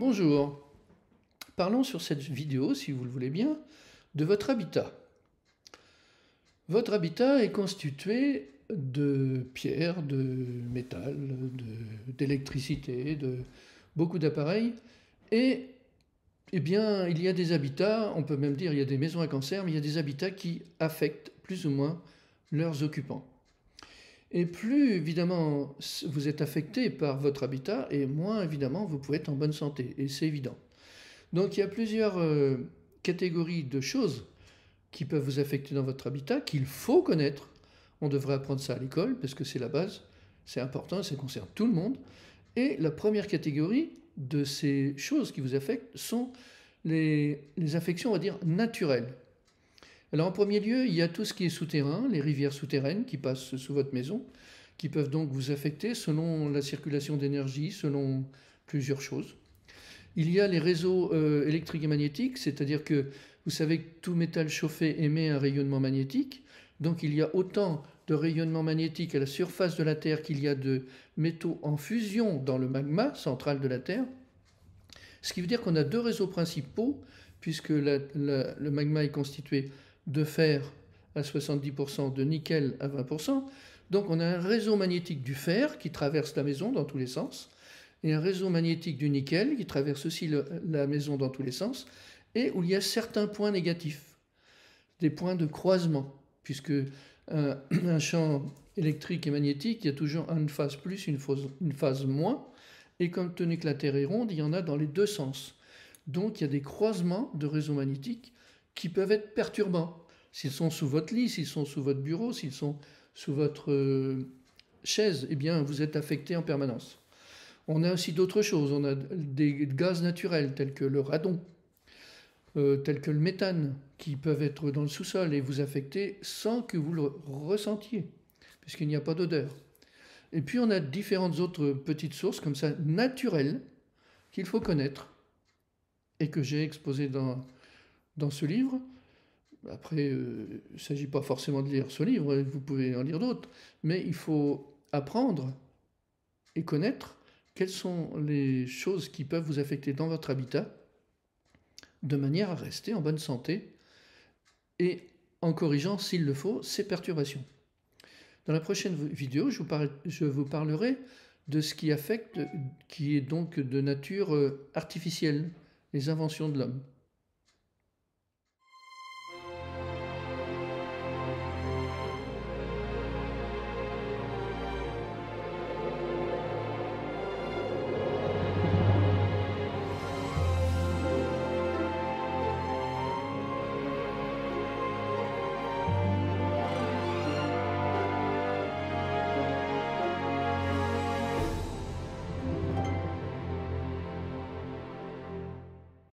Bonjour, parlons sur cette vidéo, si vous le voulez bien, de votre habitat. Votre habitat est constitué de pierres, de métal, d'électricité, de beaucoup d'appareils. Et eh bien, il y a des habitats, on peut même dire il y a des maisons à cancer, mais il y a des habitats qui affectent plus ou moins leurs occupants. Et plus évidemment vous êtes affecté par votre habitat, et moins évidemment vous pouvez être en bonne santé, et c'est évident. Donc il y a plusieurs catégories de choses qui peuvent vous affecter dans votre habitat, qu'il faut connaître. On devrait apprendre ça à l'école, parce que c'est la base, c'est important, ça concerne tout le monde. Et la première catégorie de ces choses qui vous affectent sont les affections, on va dire, naturelles. Alors en premier lieu, il y a tout ce qui est souterrain, les rivières souterraines qui passent sous votre maison, qui peuvent donc vous affecter selon la circulation d'énergie, selon plusieurs choses. Il y a les réseaux électriques et magnétiques, c'est-à-dire que vous savez que tout métal chauffé émet un rayonnement magnétique. Donc il y a autant de rayonnement magnétique à la surface de la Terre qu'il y a de métaux en fusion dans le magma central de la Terre. Ce qui veut dire qu'on a deux réseaux principaux, puisque le magma est constitué de fer à 70%, de nickel à 20%. Donc on a un réseau magnétique du fer qui traverse la maison dans tous les sens, et un réseau magnétique du nickel qui traverse aussi la maison dans tous les sens, et où il y a certains points négatifs, des points de croisement, puisque un champ électrique et magnétique, il y a toujours une phase plus, une phase moins, et compte tenu que la Terre est ronde, il y en a dans les deux sens. Donc il y a des croisements de réseaux magnétiques qui peuvent être perturbants. S'ils sont sous votre lit, s'ils sont sous votre bureau, s'ils sont sous votre chaise, eh bien vous êtes affecté en permanence. On a aussi d'autres choses, on a des gaz naturels tels que le radon, tels que le méthane, qui peuvent être dans le sous-sol et vous affecter sans que vous le ressentiez, puisqu'il n'y a pas d'odeur. Et puis on a différentes autres petites sources comme ça, naturelles, qu'il faut connaître, et que j'ai exposées dans ce livre. Après, il ne s'agit pas forcément de lire ce livre, vous pouvez en lire d'autres, mais il faut apprendre et connaître quelles sont les choses qui peuvent vous affecter dans votre habitat, de manière à rester en bonne santé et en corrigeant, s'il le faut, ces perturbations. Dans la prochaine vidéo, je vous parlerai de ce qui affecte, qui est donc de nature artificielle, les inventions de l'homme.